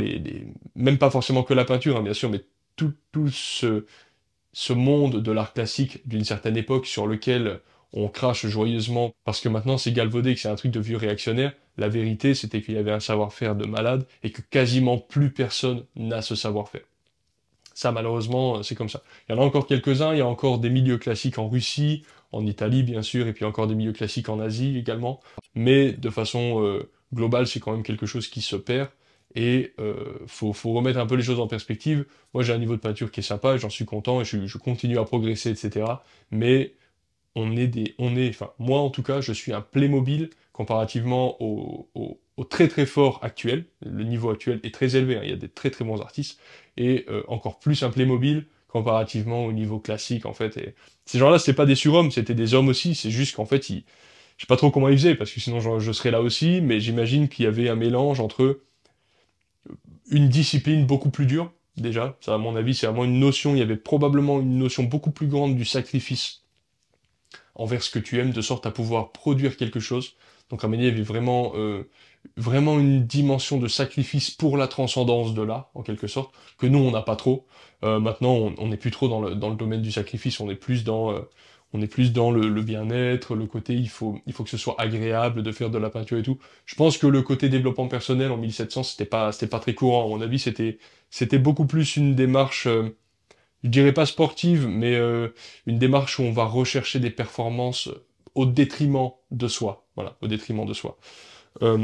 même pas forcément que la peinture, hein, bien sûr, mais tout ce monde de l'art classique d'une certaine époque sur lequel on crache joyeusement parce que maintenant c'est galvaudé, que c'est un truc de vieux réactionnaire. La vérité, c'était qu'il y avait un savoir-faire de malade et que quasiment plus personne n'a ce savoir-faire. Ça, malheureusement, c'est comme ça. Il y en a encore quelques-uns, il y a encore des milieux classiques en Russie, en Italie, bien sûr, et puis encore des milieux classiques en Asie également. Mais de façon globale, c'est quand même quelque chose qui se perd. Et faut remettre un peu les choses en perspective. Moi, j'ai un niveau de peinture qui est sympa, j'en suis content, et je continue à progresser, etc. Mais enfin, moi en tout cas, je suis un Playmobil comparativement au très très fort actuel. Le niveau actuel est très élevé, hein, il y a des très très bons artistes, et encore plus un Playmobil comparativement au niveau classique en fait. Et ces gens-là, c'était pas des surhommes, c'était des hommes aussi, c'est juste qu'en fait, je sais pas trop comment ils faisaient, parce que sinon je serais là aussi, mais j'imagine qu'il y avait un mélange entre une discipline beaucoup plus dure, déjà, ça à mon avis c'est vraiment une notion, il y avait probablement une notion beaucoup plus grande du sacrifice envers ce que tu aimes, de sorte à pouvoir produire quelque chose. Donc Arménie avait vraiment une dimension de sacrifice pour la transcendance de l'art, en quelque sorte, que nous, on n'a pas trop. Maintenant, on n'est plus trop dans le domaine du sacrifice, on est plus dans le bien-être, le côté il faut que ce soit agréable de faire de la peinture et tout. Je pense que le côté développement personnel en 1700, c'était pas très courant. À mon avis, c'était beaucoup plus une démarche je dirais pas sportive, mais une démarche où on va rechercher des performances au détriment de soi. Voilà, au détriment de soi.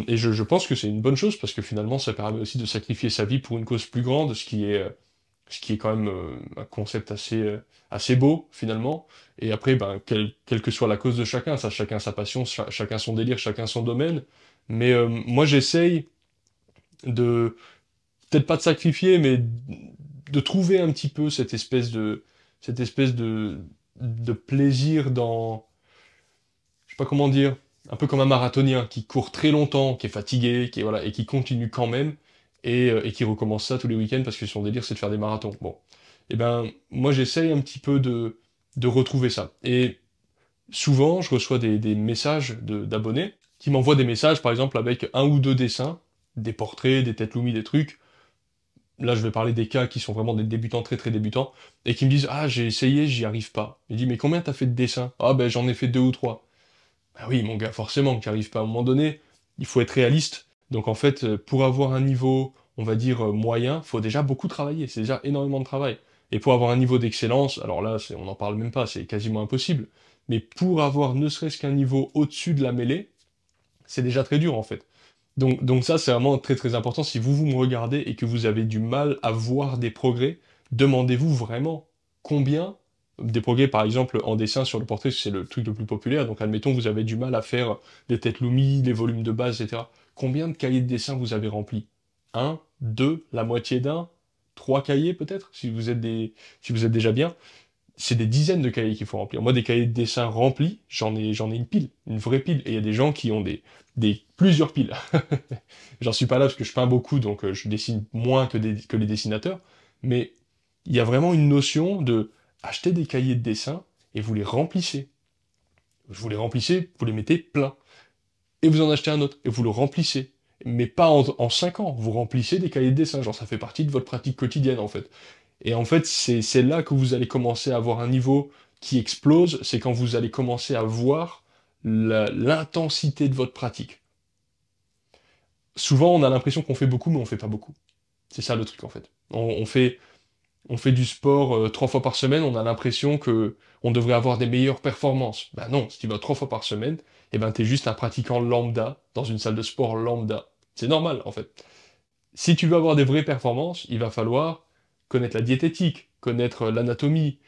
Et je pense que c'est une bonne chose, parce que finalement, ça permet aussi de sacrifier sa vie pour une cause plus grande, ce qui est quand même un concept assez beau, finalement. Et après, ben, quelle que soit la cause de chacun, ça, chacun sa passion, chacun son délire, chacun son domaine. Mais moi, j'essaye de peut-être pas de sacrifier, mais de trouver un petit peu cette espèce de plaisir dans, je sais pas comment dire, un peu comme un marathonien qui court très longtemps, qui est fatigué, voilà, et qui continue quand même, et qui recommence ça tous les week-ends parce que son délire c'est de faire des marathons. Bon. Et ben, moi j'essaye un petit peu de retrouver ça. Et souvent, je reçois des messages d'abonnés qui m'envoient des messages, par exemple, avec un ou deux dessins, des portraits, des têtes loumis, des trucs. Là, je vais parler des cas qui sont vraiment des débutants, très très débutants, et qui me disent, ah, j'ai essayé, j'y arrive pas. Il dit, mais combien t'as fait de dessins? Ah, ben, j'en ai fait deux ou trois. Ah oui, mon gars, forcément que tu arrives pas. À un moment donné, il faut être réaliste. Donc en fait, pour avoir un niveau, on va dire, moyen, faut déjà beaucoup travailler. C'est déjà énormément de travail. Et pour avoir un niveau d'excellence, alors là, on n'en parle même pas, c'est quasiment impossible. Mais pour avoir ne serait-ce qu'un niveau au-dessus de la mêlée, c'est déjà très dur en fait. Donc ça, c'est vraiment très très important. Si vous me regardez et que vous avez du mal à voir des progrès, demandez-vous vraiment combien des progrès, par exemple, en dessin sur le portrait, c'est le truc le plus populaire. Donc admettons, vous avez du mal à faire des têtes Lumi, les volumes de base, etc. Combien de cahiers de dessin vous avez remplis? Un, deux, la moitié d'un, trois cahiers peut-être, si vous êtes déjà bien. C'est des dizaines de cahiers qu'il faut remplir. Moi, des cahiers de dessin remplis, j'en ai une pile, une vraie pile. Et il y a des gens qui ont plusieurs piles. J'en suis pas là parce que je peins beaucoup, donc je dessine moins que les dessinateurs. Mais il y a vraiment une notion de acheter des cahiers de dessin et vous les remplissez. Vous les remplissez, vous les mettez plein. Et vous en achetez un autre et vous le remplissez. Mais pas en 5 ans. Vous remplissez des cahiers de dessin. Genre, ça fait partie de votre pratique quotidienne, en fait. Et en fait, c'est là que vous allez commencer à avoir un niveau qui explose, c'est quand vous allez commencer à voir l'intensité de votre pratique. Souvent, on a l'impression qu'on fait beaucoup, mais on fait pas beaucoup. C'est ça le truc, en fait. On fait du sport 3 fois par semaine, on a l'impression que on devrait avoir des meilleures performances. Ben non, si tu vas 3 fois par semaine, eh ben t'es juste un pratiquant lambda, dans une salle de sport lambda. C'est normal, en fait. Si tu veux avoir des vraies performances, il va falloir connaître la diététique, connaître l'anatomie,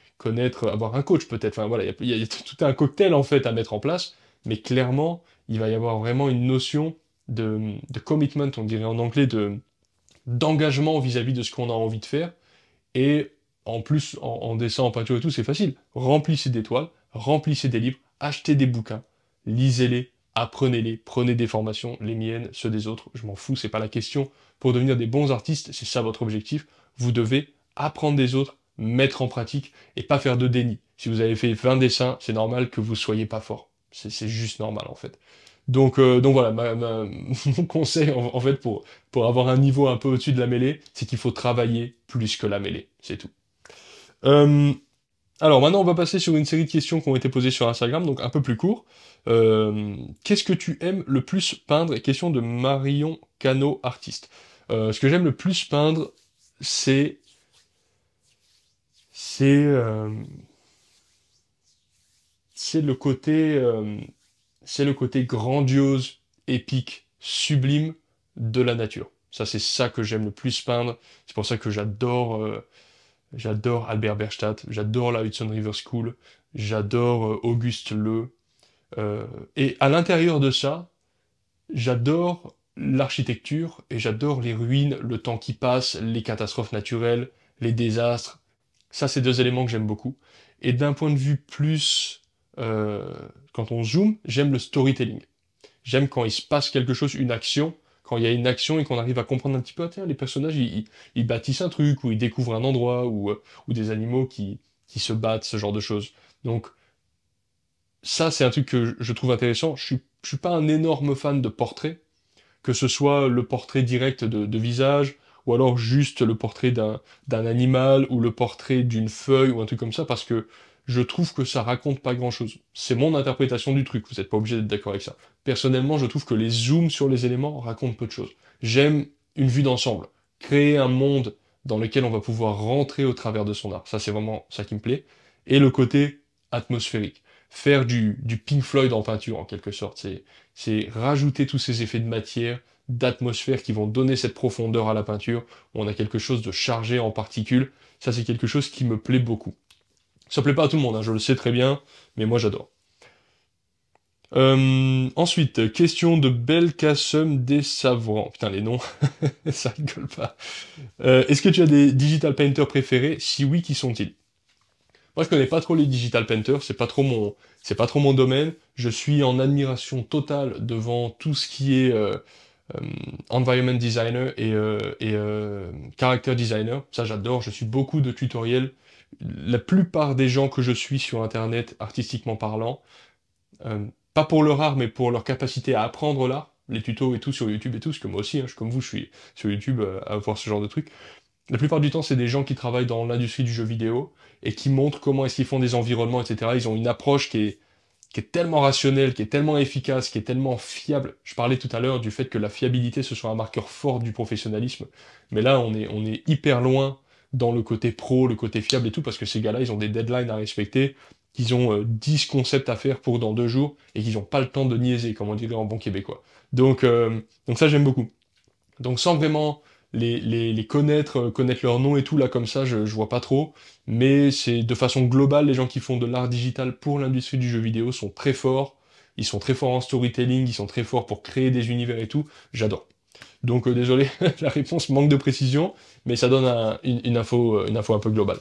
avoir un coach peut-être. Enfin voilà, il y a tout un cocktail en fait à mettre en place, mais clairement, il va y avoir vraiment une notion de commitment, on dirait en anglais, d'engagement vis-à-vis de ce qu'on a envie de faire. Et en plus, en dessin, en peinture et tout, c'est facile. Remplissez des toiles, remplissez des livres, achetez des bouquins, lisez-les, apprenez-les, prenez des formations, les miennes, ceux des autres, je m'en fous, c'est pas la question. Pour devenir des bons artistes, c'est ça votre objectif. Vous devez apprendre des autres, mettre en pratique et pas faire de déni. Si vous avez fait 20 dessins, c'est normal que vous soyez pas fort. C'est juste normal en fait. Donc voilà, mon conseil en fait pour avoir un niveau un peu au-dessus de la mêlée, c'est qu'il faut travailler plus que la mêlée, c'est tout. Euh, alors maintenant on va passer sur une série de questions qui ont été posées sur Instagram, donc un peu plus court. Qu'est-ce que tu aimes le plus peindre? Question de Marion Cano, artiste. Ce que j'aime le plus peindre, c'est c'est euh, c'est le côté c'est le côté grandiose, épique, sublime de la nature. Ça, c'est ça que j'aime le plus peindre. C'est pour ça que j'adore Albert Berstadt, j'adore la Hudson River School, j'adore Auguste Le. Et à l'intérieur de ça, j'adore l'architecture et j'adore les ruines, le temps qui passe, les catastrophes naturelles, les désastres. Ça, c'est deux éléments que j'aime beaucoup. Et d'un point de vue plus, euh, quand on zoome, j'aime le storytelling. J'aime quand il se passe quelque chose, une action, quand il y a une action et qu'on arrive à comprendre un petit peu, ah, tiens, les personnages, ils bâtissent un truc, ou ils découvrent un endroit, ou des animaux qui se battent, ce genre de choses. Donc, ça, c'est un truc que je trouve intéressant. Je suis pas un énorme fan de portraits, que ce soit le portrait direct de visage, ou alors juste le portrait d'un animal, ou le portrait d'une feuille, ou un truc comme ça, parce que je trouve que ça raconte pas grand-chose. C'est mon interprétation du truc, vous n'êtes pas obligé d'être d'accord avec ça. Personnellement, je trouve que les zooms sur les éléments racontent peu de choses. J'aime une vue d'ensemble, créer un monde dans lequel on va pouvoir rentrer au travers de son art. Ça, c'est vraiment ça qui me plaît. Et le côté atmosphérique. Faire du Pink Floyd en peinture, en quelque sorte. C'est rajouter tous ces effets de matière, d'atmosphère qui vont donner cette profondeur à la peinture, où on a quelque chose de chargé en particules. Ça, c'est quelque chose qui me plaît beaucoup. Ça plaît pas à tout le monde, hein, je le sais très bien, mais moi j'adore. Ensuite, question de Belkacem des Savrants. Putain, les noms, ça rigole pas. Est-ce que tu as des digital painters préférés? Si oui, qui sont-ils? Moi, je connais pas trop les digital painters, c'est pas trop mon domaine. Je suis en admiration totale devant tout ce qui est euh, environment designer et character designer. Ça, j'adore. Je suis beaucoup de tutoriels. La plupart des gens que je suis sur Internet, artistiquement parlant, pas pour leur art, mais pour leur capacité à apprendre l'art, les tutos et tout sur YouTube et tout, parce que moi aussi, hein, je suis comme vous, je suis sur YouTube à voir ce genre de trucs. La plupart du temps, c'est des gens qui travaillent dans l'industrie du jeu vidéo et qui montrent comment est-ce qu'ils font des environnements, etc. Ils ont une approche qui est tellement rationnelle, qui est tellement efficace, qui est tellement fiable. Je parlais tout à l'heure du fait que la fiabilité, ce soit un marqueur fort du professionnalisme. Mais là, on est hyper loin dans le côté pro, le côté fiable et tout, parce que ces gars-là, ils ont des deadlines à respecter, qu'ils ont 10 concepts à faire pour dans 2 jours, et qu'ils n'ont pas le temps de niaiser, comme on dirait en bon québécois. Donc ça, j'aime beaucoup. Donc sans vraiment les connaître, connaître leur nom et tout, là comme ça, je vois pas trop. Mais c'est de façon globale, les gens qui font de l'art digital pour l'industrie du jeu vidéo sont très forts. Ils sont très forts en storytelling, ils sont très forts pour créer des univers et tout. J'adore. Donc désolé, la réponse manque de précision, mais ça donne une info un peu globale.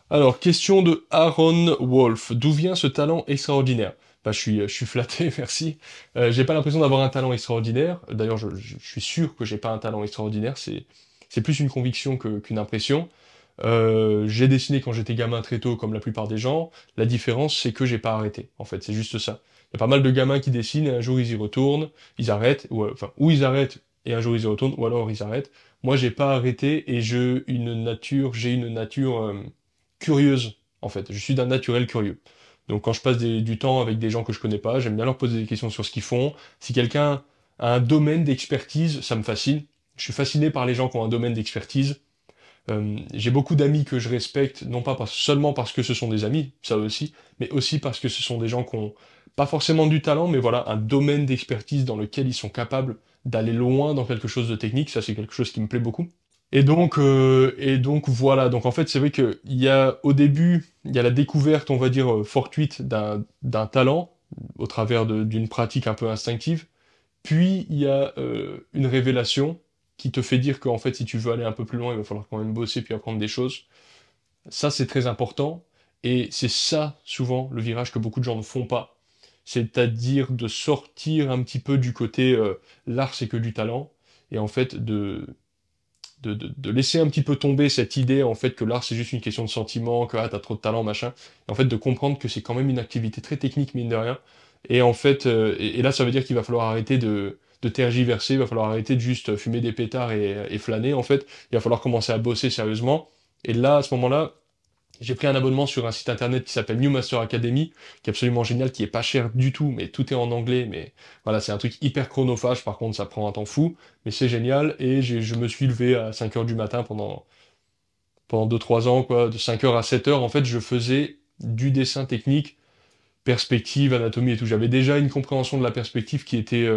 Alors, question de Aaron Wolf. D'où vient ce talent extraordinaire? Bah, je suis flatté, merci. J'ai pas l'impression d'avoir un talent extraordinaire. D'ailleurs, je suis sûr que j'ai pas un talent extraordinaire. C'est plus une conviction qu'une impression. J'ai dessiné quand j'étais gamin très tôt, comme la plupart des gens. La différence, c'est que j'ai pas arrêté. En fait, c'est juste ça. Il y a pas mal de gamins qui dessinent et un jour ils y retournent, ils arrêtent, ou ils arrêtent et un jour ils y retournent, ou alors ils arrêtent. Moi, j'ai pas arrêté et j'ai une nature curieuse, en fait. Je suis d'un naturel curieux. Donc quand je passe du temps avec des gens que je connais pas, j'aime bien leur poser des questions sur ce qu'ils font. Si quelqu'un a un domaine d'expertise, ça me fascine. Je suis fasciné par les gens qui ont un domaine d'expertise. J'ai beaucoup d'amis que je respecte, non pas seulement parce que ce sont des amis, ça aussi, mais aussi parce que ce sont des gens qui ont pas forcément du talent, mais voilà, un domaine d'expertise dans lequel ils sont capables d'aller loin dans quelque chose de technique. Ça, c'est quelque chose qui me plaît beaucoup. Et donc voilà. Donc en fait, c'est vrai que il y a au début, il y a la découverte, on va dire fortuite d'un talent au travers d'une pratique un peu instinctive. Puis il y a une révélation qui te fait dire qu'en fait, si tu veux aller un peu plus loin, il va falloir quand même bosser puis apprendre des choses. Ça, c'est très important. Et c'est ça, souvent, le virage que beaucoup de gens ne font pas. C'est-à-dire de sortir un petit peu du côté l'art, c'est que du talent. Et en fait, de laisser un petit peu tomber cette idée, en fait, que l'art, c'est juste une question de sentiment, que ah, t'as trop de talent, machin. Et en fait, de comprendre que c'est quand même une activité très technique, mine de rien. Et en fait, et là, ça veut dire qu'il va falloir arrêter de tergiverser, il va falloir arrêter de juste fumer des pétards et flâner, en fait. Il va falloir commencer à bosser sérieusement. Et là, à ce moment-là, j'ai pris un abonnement sur un site internet qui s'appelle New Master Academy, qui est absolument génial, qui est pas cher du tout, mais tout est en anglais, mais voilà, c'est un truc hyper chronophage, par contre ça prend un temps fou, mais c'est génial, et je me suis levé à 5 heures du matin pendant 2-3 ans, quoi, de 5 heures à 7 heures, en fait, je faisais du dessin technique, perspective, anatomie et tout. J'avais déjà une compréhension de la perspective qui était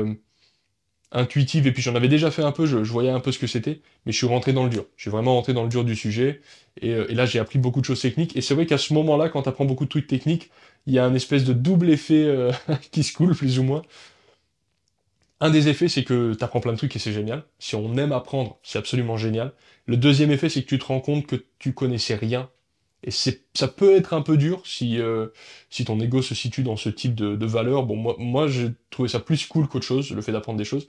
intuitive, et puis j'en avais déjà fait un peu, je voyais un peu ce que c'était, mais je suis rentré dans le dur. Je suis vraiment rentré dans le dur du sujet, et là j'ai appris beaucoup de choses techniques, et c'est vrai qu'à ce moment-là, quand tu apprends beaucoup de trucs techniques, il y a un espèce de double effet qui se coule, plus ou moins. Un des effets, c'est que tu apprends plein de trucs et c'est génial. Si on aime apprendre, c'est absolument génial. Le deuxième effet, c'est que tu te rends compte que tu connaissais rien. Et ça peut être un peu dur si ton ego se situe dans ce type de valeur. Bon, moi j'ai trouvé ça plus cool qu'autre chose, le fait d'apprendre des choses.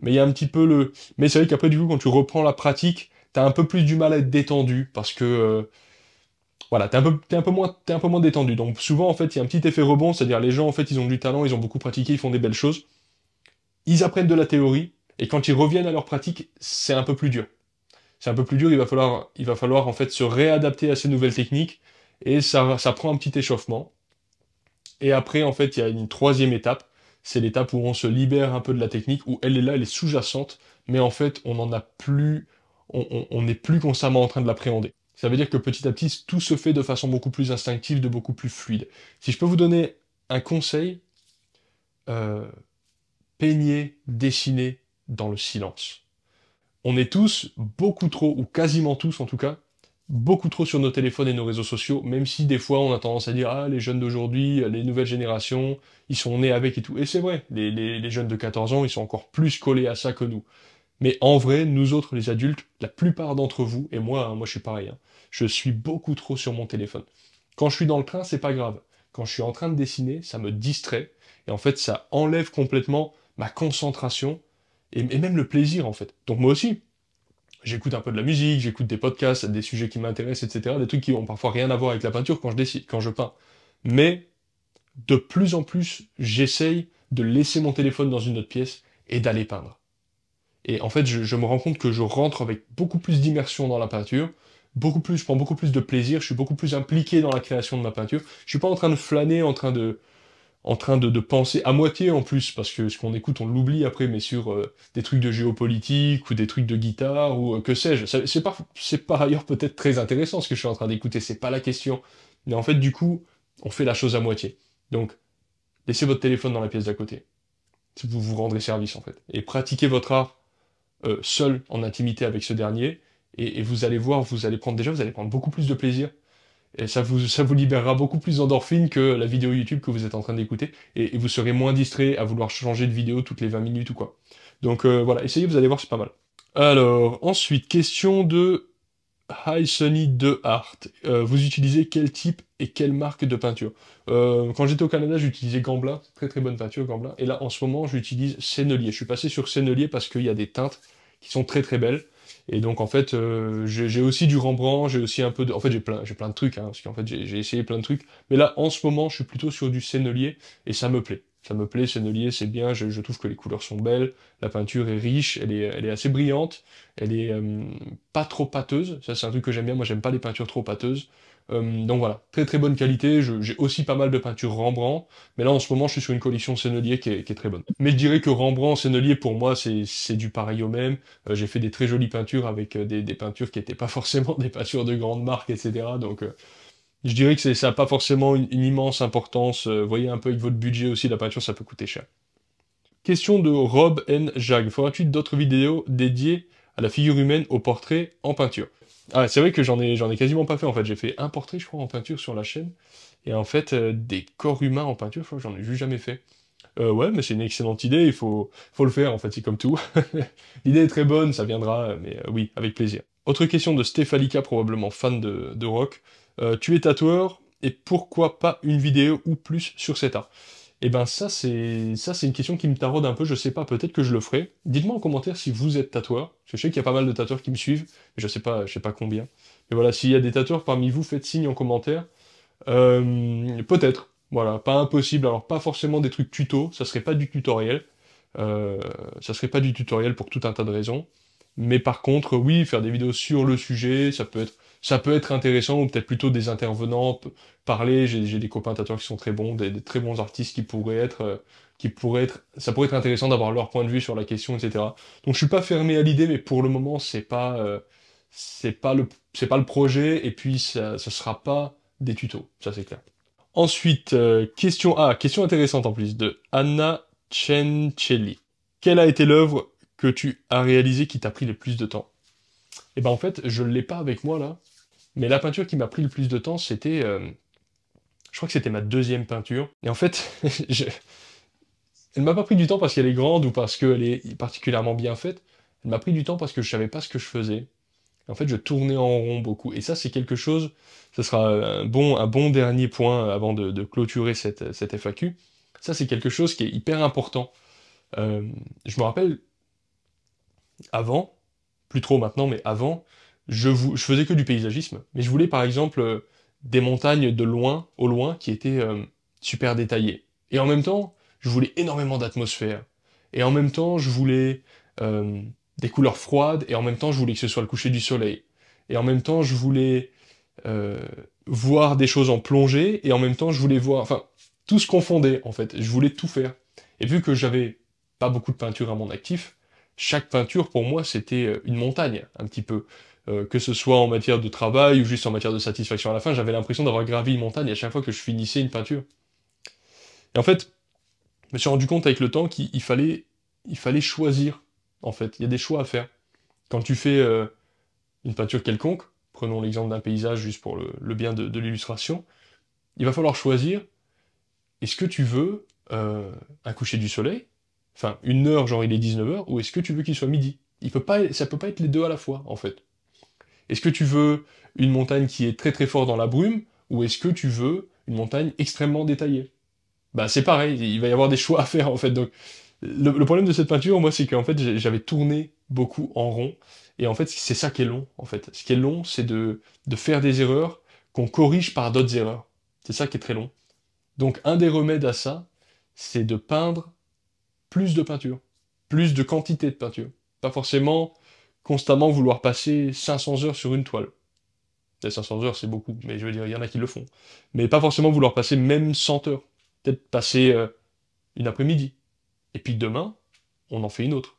Mais il y a un petit peu le... Mais c'est vrai qu'après, du coup, quand tu reprends la pratique, t'as un peu plus du mal à être détendu, parce que, voilà, t'es un peu moins détendu. Donc souvent, en fait, il y a un petit effet rebond, c'est-à-dire les gens, en fait, ils ont du talent, ils ont beaucoup pratiqué, ils font des belles choses, ils apprennent de la théorie, et quand ils reviennent à leur pratique, c'est un peu plus dur. C'est un peu plus dur, il va falloir en fait se réadapter à ces nouvelles techniques, et ça prend un petit échauffement. Et après, en fait, il y a une troisième étape, c'est l'étape où on se libère un peu de la technique, où elle est là, elle est sous-jacente, mais en fait, on n'en a plus, on n'est plus constamment en train de l'appréhender. Ça veut dire que petit à petit, tout se fait de façon beaucoup plus instinctive, de beaucoup plus fluide. Si je peux vous donner un conseil, euh, peignez, dessinez dans le silence. On est tous beaucoup trop, ou quasiment tous en tout cas, beaucoup trop sur nos téléphones et nos réseaux sociaux, même si des fois on a tendance à dire ah les jeunes d'aujourd'hui, les nouvelles générations, ils sont nés avec et tout. Et c'est vrai, les jeunes de 14 ans, ils sont encore plus collés à ça que nous. Mais en vrai, nous autres, les adultes, la plupart d'entre vous, et moi, hein, moi je suis pareil, hein, je suis beaucoup trop sur mon téléphone. Quand je suis dans le train, c'est pas grave. Quand je suis en train de dessiner, ça me distrait, et en fait ça enlève complètement ma concentration, et même le plaisir en fait. Donc moi aussi, j'écoute un peu de la musique, j'écoute des podcasts, des sujets qui m'intéressent, etc. Des trucs qui ont parfois rien à voir avec la peinture quand je dessine, quand je peins. Mais de plus en plus, j'essaye de laisser mon téléphone dans une autre pièce et d'aller peindre. Et en fait, je me rends compte que je rentre avec beaucoup plus d'immersion dans la peinture, je prends beaucoup plus de plaisir, je suis beaucoup plus impliqué dans la création de ma peinture. Je suis pas en train de flâner, en train de penser à moitié en plus, parce que ce qu'on écoute, on l'oublie après, mais sur des trucs de géopolitique ou des trucs de guitare ou que sais-je. C'est par ailleurs peut-être très intéressant ce que je suis en train d'écouter, c'est pas la question. Mais en fait, du coup, on fait la chose à moitié. Donc, laissez votre téléphone dans la pièce d'à côté. Vous vous rendrez service en fait. Et pratiquez votre art seul, en intimité avec ce dernier, et vous allez voir, vous allez prendre beaucoup plus de plaisir et ça vous libérera beaucoup plus d'endorphines que la vidéo YouTube que vous êtes en train d'écouter, et vous serez moins distrait à vouloir changer de vidéo toutes les 20 minutes ou quoi. Donc voilà, essayez, vous allez voir, c'est pas mal. Alors, ensuite, question de Hi Sunny de Art. Vous utilisez quel type et quelle marque de peinture? Quand j'étais au Canada, j'utilisais Gamblin, très très bonne peinture, Gamblin. Et là, en ce moment, j'utilise Sennelier. Je suis passé sur Sennelier parce qu'il y a des teintes qui sont très très belles. Et donc en fait, j'ai aussi du Rembrandt, j'ai aussi un peu de... En fait, j'ai plein de trucs, hein, parce qu'en fait, j'ai essayé plein de trucs. Mais là, en ce moment, je suis plutôt sur du Sennelier, et ça me plaît. ça me plaît, Sennelier, c'est bien, je trouve que les couleurs sont belles, la peinture est riche, elle est assez brillante, elle est pas trop pâteuse, ça c'est un truc que j'aime bien, moi j'aime pas les peintures trop pâteuses. Donc voilà, très très bonne qualité, j'ai aussi pas mal de peintures Rembrandt, mais là en ce moment je suis sur une collection Sennelier qui est très bonne. Mais je dirais que Rembrandt, Sennelier pour moi c'est du pareil au même. J'ai fait des très jolies peintures avec des peintures qui n'étaient pas forcément des peintures de grande marque, etc. Donc je dirais que ça n'a pas forcément une immense importance. Voyez un peu avec votre budget aussi, la peinture ça peut coûter cher. Question de Rob N. Jag. Faudra-t-il d'autres vidéos dédiées à la figure humaine au portrait en peinture? Ah, c'est vrai que j'en ai quasiment pas fait en fait. J'ai fait un portrait, je crois, en peinture sur la chaîne. Et en fait, des corps humains en peinture, je crois que j'en ai juste jamais fait. Ouais, mais c'est une excellente idée, faut le faire en fait, c'est comme tout. L'idée est très bonne, ça viendra, mais oui, avec plaisir. Autre question de Stéphalika, probablement fan de rock. Tu es tatoueur, et pourquoi pas une vidéo ou plus sur cet art? Eh ben ça c'est une question qui me taraude un peu, je sais pas, peut-être que je le ferai. Dites-moi en commentaire si vous êtes tatoueur, parce que je sais qu'il y a pas mal de tatoueurs qui me suivent, mais je sais pas combien. Mais voilà, s'il y a des tatoueurs parmi vous, faites signe en commentaire. Peut-être, voilà, pas impossible, alors pas forcément des trucs tuto, ça serait pas du tutoriel, euh, ça serait pas du tutoriel pour tout un tas de raisons, mais par contre, oui, faire des vidéos sur le sujet, ça peut être intéressant, ou peut-être plutôt des intervenants, parler, j'ai des copains tatoueurs qui sont très bons, des très bons artistes ça pourrait être intéressant d'avoir leur point de vue sur la question, etc. Donc je suis pas fermé à l'idée, mais pour le moment, c'est pas le projet, et puis ça sera pas des tutos, ça c'est clair. Ensuite, question intéressante en plus, de Anna Cenchelli. Quelle a été l'œuvre que tu as réalisée qui t'a pris le plus de temps? Eh ben en fait, je l'ai pas avec moi là, mais la peinture qui m'a pris le plus de temps, je crois que c'était ma deuxième peinture. Et en fait, elle m'a pas pris du temps parce qu'elle est grande ou parce qu'elle est particulièrement bien faite. Elle m'a pris du temps parce que je savais pas ce que je faisais. En fait, je tournais en rond beaucoup. Et ça, c'est quelque chose, ce sera un bon dernier point avant de clôturer cette FAQ. Ça, c'est quelque chose qui est hyper important. Je me rappelle, avant, plus trop maintenant, mais avant, je faisais que du paysagisme. Mais je voulais, par exemple, des montagnes de loin, au loin, qui étaient super détaillées. Et en même temps, je voulais énormément d'atmosphère. Et en même temps, je voulais euh, des couleurs froides, et en même temps, je voulais que ce soit le coucher du soleil. Et en même temps, je voulais euh, voir des choses en plongée, et en même temps, je voulais voir... Enfin, tout se confondait, en fait. Je voulais tout faire. Et vu que j'avais pas beaucoup de peinture à mon actif, chaque peinture, pour moi, c'était une montagne, un petit peu. Que ce soit en matière de travail ou juste en matière de satisfaction à la fin, j'avais l'impression d'avoir gravi une montagne à chaque fois que je finissais une peinture. Et en fait, je me suis rendu compte avec le temps il fallait choisir, en fait. Il y a des choix à faire. Quand tu fais une peinture quelconque, prenons l'exemple d'un paysage juste pour le bien de l'illustration, il va falloir choisir, est-ce que tu veux un coucher du soleil, enfin une heure, genre il est 19 heures, ou est-ce que tu veux qu'il soit midi? Ça peut pas être les deux à la fois, en fait. Est-ce que tu veux une montagne qui est très très forte dans la brume, ou est-ce que tu veux une montagne extrêmement détaillée? Bah c'est pareil, il va y avoir des choix à faire en fait. Donc le problème de cette peinture, moi, c'est qu'en fait j'avais tourné beaucoup en rond, et en fait c'est ça qui est long en fait. Ce qui est long, c'est de faire des erreurs qu'on corrige par d'autres erreurs. C'est ça qui est très long. Donc un des remèdes à ça, c'est de peindre plus de peinture, plus de quantité de peinture. Pas forcément constamment vouloir passer 500 heures sur une toile. 500 heures, c'est beaucoup, mais je veux dire, il y en a qui le font. Mais pas forcément vouloir passer même 100 heures. Peut-être passer une après-midi. Et puis demain, on en fait une autre.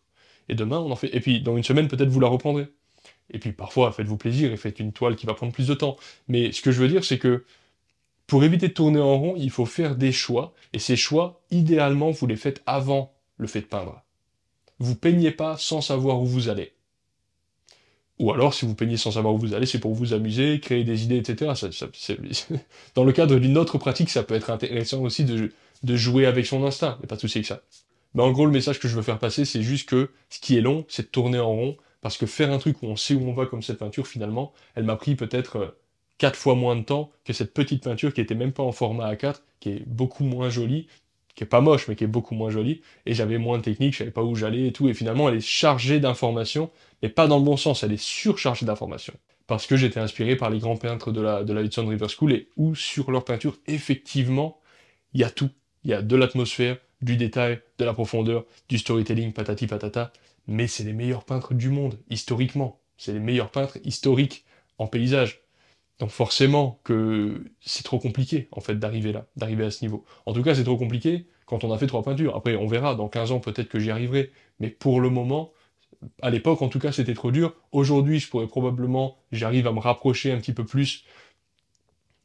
Et demain, on en fait... Et puis dans une semaine, peut-être vous la reprendrez. Et puis parfois, faites-vous plaisir et faites une toile qui va prendre plus de temps. Mais ce que je veux dire, c'est que pour éviter de tourner en rond, il faut faire des choix. Et ces choix, idéalement, vous les faites avant le fait de peindre. Vous peignez pas sans savoir où vous allez. Ou alors, si vous peignez sans savoir où vous allez, c'est pour vous amuser, créer des idées, etc. Dans le cadre d'une autre pratique, ça peut être intéressant aussi de jouer avec son instinct. Il n'y a pas de souci avec ça. Mais en gros, le message que je veux faire passer, c'est juste que ce qui est long, c'est de tourner en rond, parce que faire un truc où on sait où on va comme cette peinture, finalement, elle m'a pris peut-être 4 fois moins de temps que cette petite peinture qui était même pas en format A4, qui est beaucoup moins jolie, qui est pas moche, mais qui est beaucoup moins jolie, et j'avais moins de technique, je savais pas où j'allais et tout, et finalement elle est chargée d'informations, mais pas dans le bon sens, elle est surchargée d'informations. Parce que j'étais inspiré par les grands peintres de la Hudson River School, et où sur leur peinture, effectivement, il y a tout. Il y a de l'atmosphère, du détail, de la profondeur, du storytelling, patati patata, mais c'est les meilleurs peintres du monde, historiquement. C'est les meilleurs peintres historiques en paysage. Donc forcément que c'est trop compliqué, en fait, d'arriver là, d'arriver à ce niveau. En tout cas, c'est trop compliqué quand on a fait 3 peintures. Après, on verra, dans 15 ans, peut-être que j'y arriverai. Mais pour le moment, à l'époque, en tout cas, c'était trop dur. Aujourd'hui, je pourrais probablement, j'arrive à me rapprocher un petit peu plus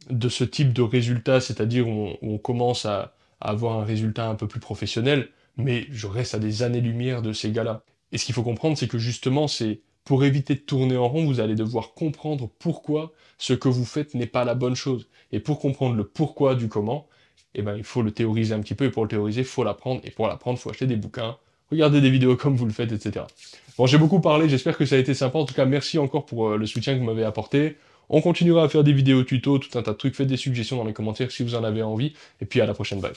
de ce type de résultat, c'est-à-dire où on commence à avoir un résultat un peu plus professionnel, mais je reste à des années-lumière de ces gars-là. Et ce qu'il faut comprendre, c'est que justement, c'est pour éviter de tourner en rond, vous allez devoir comprendre pourquoi ce que vous faites n'est pas la bonne chose. Et pour comprendre le pourquoi du comment, eh ben, il faut le théoriser un petit peu, et pour le théoriser, il faut l'apprendre, et pour l'apprendre, il faut acheter des bouquins, regarder des vidéos comme vous le faites, etc. Bon, j'ai beaucoup parlé, j'espère que ça a été sympa, en tout cas, merci encore pour le soutien que vous m'avez apporté. On continuera à faire des vidéos tuto, tout un tas de trucs, faites des suggestions dans les commentaires si vous en avez envie, et puis à la prochaine, bye.